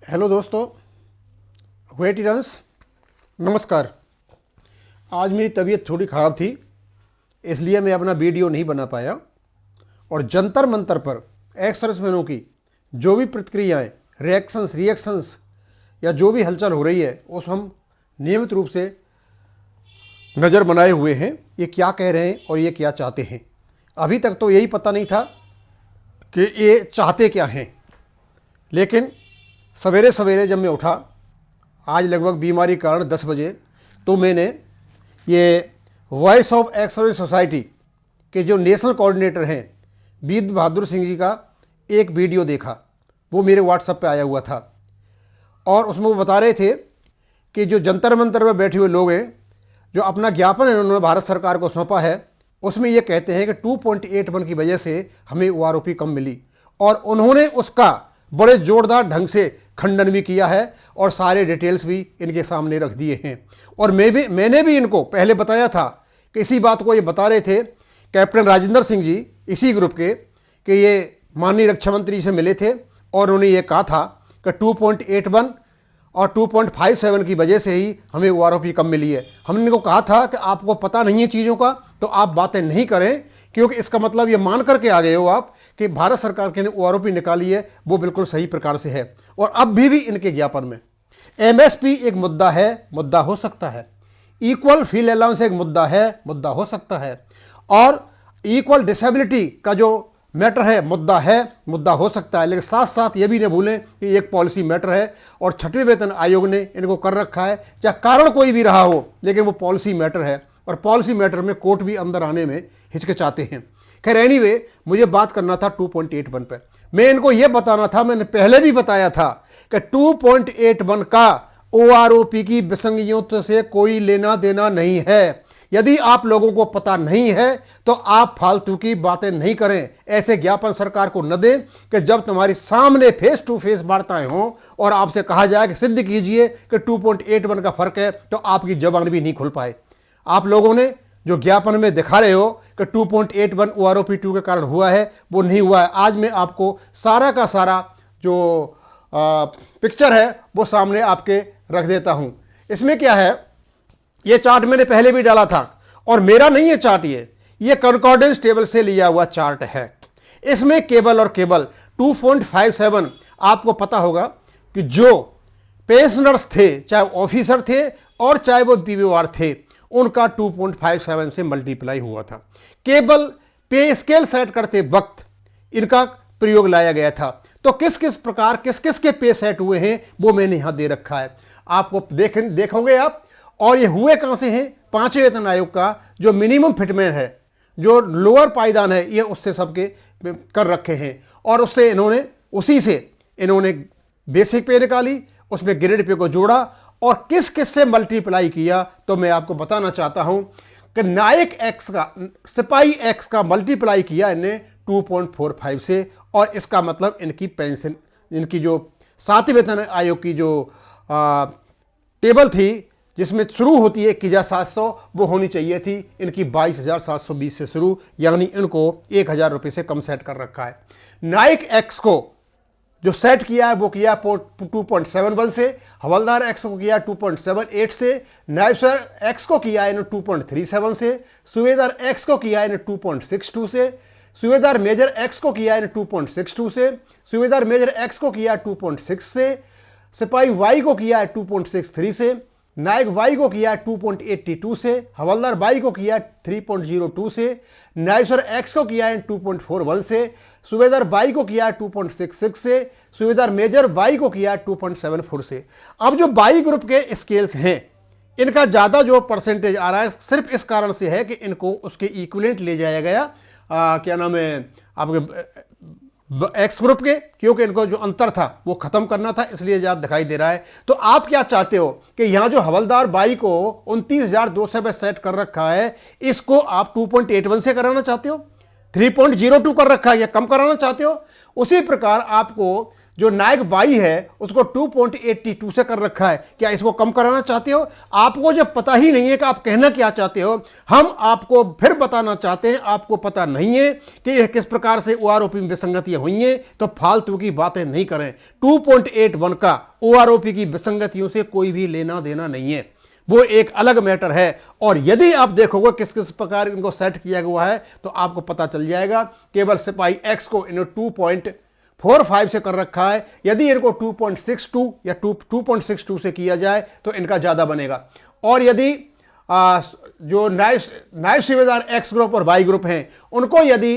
Hello दोस्तों, वेटिरन्स, नमस्कार। आज मेरी तबीयत थोड़ी ख़राब थी, इसलिए मैं अपना वीडियो नहीं बना पाया। और जंतर मंतर पर एक्स सर्विसमैनों की जो भी प्रतिक्रियाएं, रिएक्शंस या जो भी हलचल हो रही है, उस हम नियमित रूप से नज़र बनाए हुए हैं। ये क्या कह रहे हैं और ये क्या चाहते हैं। अभी तक तो यही पता नहीं था कि ये चाहते क्या हैं, लेकिन सवेरे सवेरे जब मैं उठा, आज लगभग बीमारी के कारण 10 बजे, तो मैंने ये voice of ex service society के जो नेशनल कोऑर्डिनेटर हैं वीर बहादुर सिंह जी का एक वीडियो देखा। वो मेरे व्हाट्सएप पे आया हुआ था और उसमें वो बता रहे थे कि जो जंतर मंतर पर बैठे हुए लोग हैं, जो अपना ज्ञापन इन्होंने भारत सरकार को सौंपा है, उसमें ये कहते हैं कि 2.81 की वजह से हमें OROP कम मिली। और उन्होंने उसका बड़े जोरदार ढंग से खंडन भी किया है और सारे डिटेल्स भी इनके सामने रख दिए हैं। और मैंने भी इनको पहले बताया था कि इसी बात को ये बता रहे थे कैप्टन राजेंद्र सिंह जी इसी ग्रुप के, कि ये माननीय रक्षा मंत्री से मिले थे और उन्होंने ये कहा था कि 2.81 और 2.57 की वजह से ही हमें OROP कम मिली है। हमने इनको कहा था कि आपको पता नहीं है चीज़ों का तो आप बातें नहीं करें, क्योंकि इसका मतलब ये मान करके आ गए हो आप कि भारत सरकार के ने OROP निकाली है, वो बिल्कुल सही प्रकार से है। और अब भी इनके ज्ञापन में MSP एक मुद्दा है, मुद्दा हो सकता है। इक्वल फील्ड अलाउंस एक मुद्दा है, मुद्दा हो सकता है। और इक्वल डिसेबिलिटी का जो मैटर है, मुद्दा है, मुद्दा हो सकता है। लेकिन साथ साथ ये भी नहीं भूलें कि एक पॉलिसी मैटर है और 6वें वेतन आयोग ने इनको कर रखा है, चाहे कारण कोई भी रहा हो, लेकिन वो पॉलिसी मैटर है। और पॉलिसी मैटर में कोर्ट भी अंदर आने में हिचकिचाते हैं। खैर एनीवे, मुझे बात करना था 2.81 पे। मैं इनको ये बताना था, मैंने पहले भी बताया था कि 2.81 का OROP की विसंगतियों से कोई लेना देना नहीं है। यदि आप लोगों को पता नहीं है तो आप फालतू की बातें नहीं करें। ऐसे ज्ञापन सरकार को न दें कि जब तुम्हारी सामने फेस टू फेस वार्ताएं हों और आपसे कहा जाए कि सिद्ध कीजिए कि 2.81 का फर्क है, तो आपकी जबान भी नहीं खुल पाए। आप लोगों ने जो ज्ञापन में दिखा रहे हो कि 2.81 OROP 2 के कारण हुआ है, वो नहीं हुआ है। आज मैं आपको सारा का सारा जो पिक्चर है वो सामने आपके रख देता हूं। इसमें क्या है, ये चार्ट मैंने पहले भी डाला था और मेरा नहीं है चार्ट, ये कंकॉर्डेंस टेबल से लिया हुआ चार्ट है। इसमें केबल और केबल 2.57, आपको पता होगा कि जो पेंशनर्स थे, चाहे ऑफिसर थे और चाहे वो POR थे, उनका 2.57 से मल्टीप्लाई हुआ था। केवल पे स्केल सेट करते वक्त इनका प्रयोग लाया गया था। तो किस किस प्रकार किस किस के पे सेट हुए हैं वो मैंने यहां दे रखा है, आपको देखोगे आप। और ये हुए कहां से हैं? 5वें वेतन आयोग का जो मिनिमम फिटमेंट है, जो लोअर पायदान है, ये उससे सबके कर रखे हैं। और उससे इन्होंने उसी से इन्होंने बेसिक पे निकाली, उसमें ग्रेड पे को जोड़ा और किस किस से मल्टीप्लाई किया। तो मैं आपको बताना चाहता हूं कि नायक एक्स का, सिपाही एक्स का मल्टीप्लाई किया इन्हें 2.45 से। और इसका मतलब इनकी पेंशन, इनकी जो 7वें वेतन आयोग की जो टेबल थी जिसमें शुरू होती है 21,700, वो होनी चाहिए थी इनकी 22,720 से शुरू, यानी इनको 1,000 रुपये से कम सेट कर रखा है। नायक एक्स को जो सेट किया है वो किया 2.71 से, हवलदार एक्स को किया 2.78 से, नायब सर एक्स को किया है 2.37 से, सूबेदार एक्स को किया है 2.62 से, सूबेदार मेजर एक्स को किया है 2.62 से, सूबेदार मेजर एक्स को किया 2.6 से, सिपाही वाई को किया है 2.63 से, नायक वाई को किया 2.82 से, हवलदार वाई को किया 3.02 से, नायब सर एक्स को किया है 2.41 से, सूबेदार वाई को किया 2.66 से, सूबेदार मेजर वाई को किया 2.74 से। अब जो वाई ग्रुप के स्केल्स हैं, इनका ज़्यादा जो परसेंटेज आ रहा है सिर्फ इस कारण से है कि इनको उसके इक्विवेलेंट ले जाया गया, क्या नाम है आपके एक्स ग्रुप के, क्योंकि इनको जो अंतर था वो खत्म करना था, इसलिए ज़्यादा दिखाई दे रहा है। तो आप क्या चाहते हो कि यहाँ जो हवलदार बाई को 29,200 पे सेट कर रखा है, इसको आप 2.81 से कराना चाहते हो? 3.02 कर रखा है या कम कराना चाहते हो। उसी प्रकार आपको जो नायक वाई है उसको 2.82 से कर रखा है, क्या इसको कम कराना चाहते हो? आपको जब पता ही नहीं है कि आप कहना क्या चाहते हो, हम आपको फिर बताना चाहते हैं, आपको पता नहीं है कि यह किस प्रकार से ओआरओपी में विसंगतियां हुई हैं, तो फालतू की बातें नहीं करें। 2.81 का ओआरओपी की विसंगतियों से कोई भी लेना देना नहीं है, वो एक अलग मैटर है। और यदि आप देखोगे किस किस प्रकार इनको सेट किया हुआ है तो आपको पता चल जाएगा। केवल सिपाही एक्स को इन्होंने 2.45 से कर रखा है, यदि इनको 2.62 या 2.62 से किया जाए तो इनका ज़्यादा बनेगा। और यदि जो नायब सूबेदार एक्स ग्रुप और वाई ग्रुप हैं उनको यदि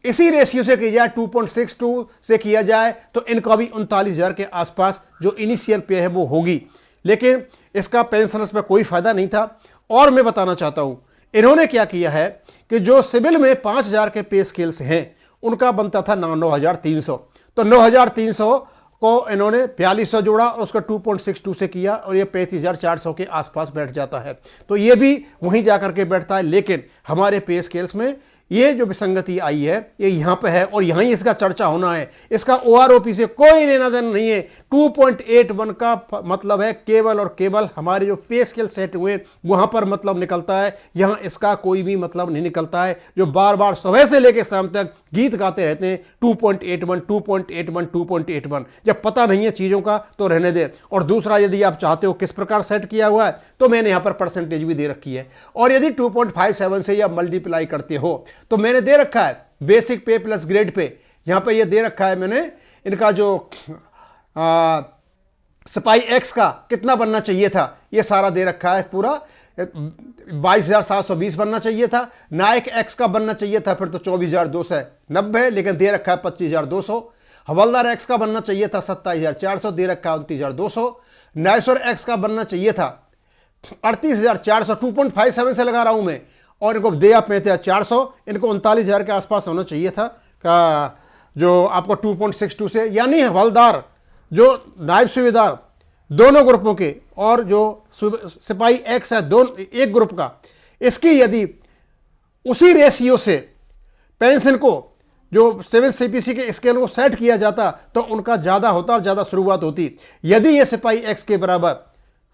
इसी रेशियो से किया जाए, 2.62 से किया जाए, तो इनका भी 39,000 के आसपास जो इनिशियल पे है वो होगी। लेकिन इसका पेंशनर्स में कोई फायदा नहीं था। और मैं बताना चाहता हूं इन्होंने क्या किया है कि जो सिविल में 5,000 के पे स्केल्स हैं उनका बनता था 9,300, तो 9,300 को इन्होंने 4,200 जोड़ा और उसका 2.62 से किया और ये 35,400 के आसपास बैठ जाता है। तो ये भी वहीं जाकर के बैठता है। लेकिन हमारे पे स्केल्स में ये जो विसंगति आई है ये यहाँ पे है और यहाँ ही इसका चर्चा होना है। इसका ओआरओपी से कोई लेना देना नहीं है। 2.81 का मतलब है केवल और केवल हमारे जो पे स्केल सेट हुए वहाँ पर मतलब निकलता है, यहाँ इसका कोई भी मतलब नहीं निकलता है। जो बार बार सुबह से लेकर शाम तक गीत गाते रहते हैं 2.81 2.81 2.81, जब पता नहीं है चीज़ों का तो रहने दें। और दूसरा, यदि आप चाहते हो किस प्रकार सेट किया हुआ है तो मैंने यहाँ पर परसेंटेज भी दे रखी है। और यदि 2.57 से या मल्टीप्लाई करते हो तो मैंने दे रखा है बेसिक पे प्लस ग्रेड पे, यहां पे ये दे रखा है मैंने इनका जो सिपाही एक्स का कितना बनना चाहिए था ये सारा दे रखा है। पूरा 22,720 बनना चाहिए था। नायक एक्स का बनना चाहिए था फिर तो 24,290, लेकिन दे रखा है 25,200। हवलदार एक्स का बनना चाहिए था 27,400, दे रखा है 29,200। नायसर एक्स का बनना चाहिए था 38,400, 2.57 से लगा रहा हूं मैं, और इनको दिया 35,400, इनको 39,000 के आसपास होना चाहिए था का जो आपको 2.62 से। यानी हवलदार जो नायब सूबेदार दोनों ग्रुपों के और जो सिपाही एक्स है दोनों एक ग्रुप का, इसकी यदि उसी रेशियो से पेंशन को जो 7 सीपीसी के स्केल को सेट किया जाता तो उनका ज़्यादा होता और ज़्यादा शुरुआत होती। यदि ये सिपाही एक्स के बराबर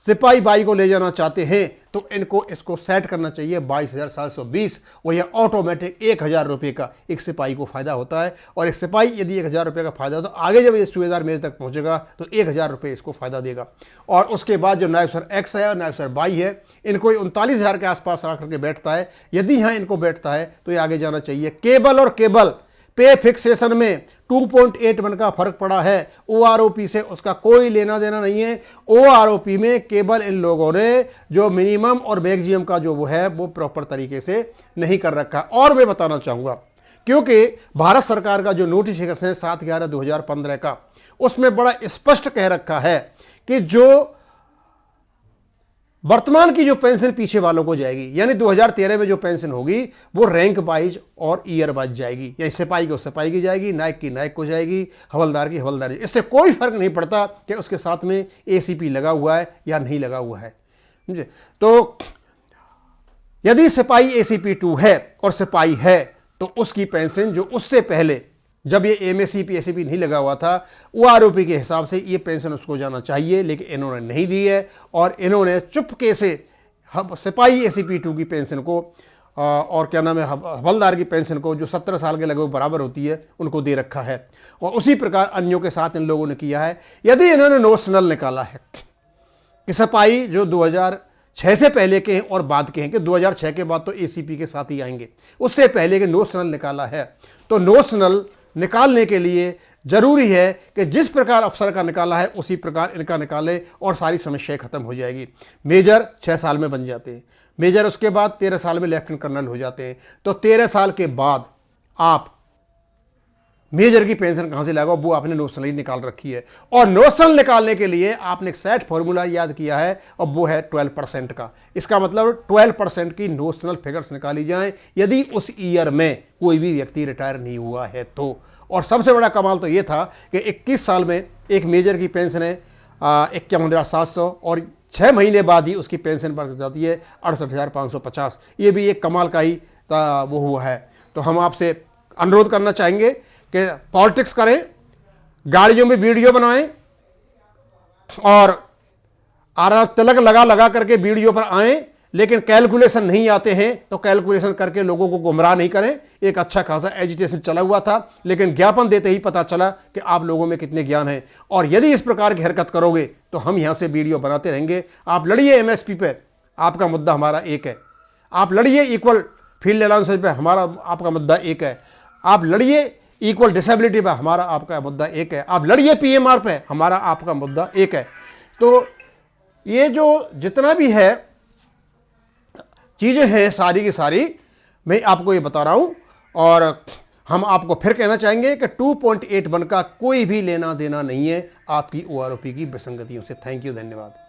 सिपाही बाई को ले जाना चाहते हैं तो इनको इसको सेट करना चाहिए 22,720, और यह ऑटोमेटिक 1,000 रुपये का एक सिपाही को फायदा होता है। और एक सिपाही यदि 1,000 रुपये का फायदा हो तो आगे जब ये सूबेदार मेरे तक पहुंचेगा तो 1,000 रुपये इसको फायदा देगा। और उसके बाद जो नायब सर एक्स है और नायब सर बाई है, इनको 39,000 के आसपास आकर के बैठता है। यदि यहाँ इनको बैठता है तो ये आगे जाना चाहिए। केवल और केवल पे फिक्सेशन में 2.81 का फर्क पड़ा है, ओआरओपी से उसका कोई लेना देना नहीं है। ओआरओपी में केवल इन लोगों ने जो मिनिमम और मैक्सिमम का जो वो है वो प्रॉपर तरीके से नहीं कर रखा। और मैं बताना चाहूँगा क्योंकि भारत सरकार का जो नोटिफिकेशन है 7/11/2015 का, उसमें बड़ा स्पष्ट कह रखा है कि जो वर्तमान की जो पेंशन पीछे वालों को जाएगी, यानी 2013 में जो पेंशन होगी वो रैंक वाइज और ईयर वाइज जाएगी। या सिपाही को सिपाही की जाएगी, नायक की नायक को जाएगी, हवलदार की हवलदार। इससे कोई फर्क नहीं पड़ता कि उसके साथ में एसीपी लगा हुआ है या नहीं लगा हुआ है, समझे। तो यदि सिपाही एसीपी 2 है और सिपाही है तो उसकी पेंशन जो उससे पहले जब ये एमएससी पीएससीपी नहीं लगा हुआ था ओआरओपी के हिसाब से ये पेंशन उसको जाना चाहिए, लेकिन इन्होंने नहीं दी है। और इन्होंने चुपके से सिपाही एसीपी 2 की पेंशन को और क्या नाम है हवलदार की पेंशन को जो 17 साल के लगभग बराबर होती है उनको दे रखा है। और उसी प्रकार अन्यों के साथ इन लोगों ने किया है। यदि इन्होंने नोशनल निकाला है कि सिपाही जो 2006 से पहले के हैं और बाद के हैं, कि 2006 के बाद तो एसीपी के साथ ही आएंगे, उससे पहले के नोशनल निकाला है, तो नोशनल निकालने के लिए जरूरी है कि जिस प्रकार अफसर का निकाला है उसी प्रकार इनका निकाले और सारी समस्याएं खत्म हो जाएगी। मेजर 6 साल में बन जाते हैं, मेजर उसके बाद 13 साल में लेफ्टिनेंट कर्नल हो जाते हैं। तो 13 साल के बाद आप मेजर की पेंशन कहां से लाएगा, वो आपने नोशनल ही निकाल रखी है। और नोशनल निकालने के लिए आपने एक सेट फॉर्मूला याद किया है और वो है 12% का। इसका मतलब 12% की नोशनल फिगर्स निकाली जाएं यदि उस ईयर में कोई भी व्यक्ति रिटायर नहीं हुआ है तो। और सबसे बड़ा कमाल तो ये था कि 21 साल में एक मेजर की पेंशन है 51,700 और 6 महीने बाद ही उसकी पेंशन बढ़ जाती है 68,550। ये भी एक कमाल का ही वो हुआ है। तो हम आपसे अनुरोध करना चाहेंगे कि पॉलिटिक्स करें, गाड़ियों में वीडियो बनाएं और आरा तिलक लगा लगा करके वीडियो पर आएं, लेकिन कैलकुलेशन नहीं आते हैं तो कैलकुलेशन करके लोगों को गुमराह नहीं करें। एक अच्छा खासा एजुटेशन चला हुआ था, लेकिन ज्ञापन देते ही पता चला कि आप लोगों में कितने ज्ञान है। और यदि इस प्रकार की हरकत करोगे तो हम यहां से वीडियो बनाते रहेंगे। आप लड़िए एमएसपी पे, आपका मुद्दा हमारा एक है। आप लड़िए इक्वल फील्ड अलाउंसेज पे, हमारा आपका मुद्दा एक है। आप लड़िए इक्वल डिसेबिलिटी पे, हमारा आपका मुद्दा एक है। आप लड़िए पीएमआर पे, हमारा आपका मुद्दा एक है। तो ये जो जितना भी है चीज़ें हैं सारी की सारी मैं आपको ये बता रहा हूं। और हम आपको फिर कहना चाहेंगे कि 2.81 का कोई भी लेना देना नहीं है आपकी ओआरओपी की विसंगतियों से। थैंक यू, धन्यवाद।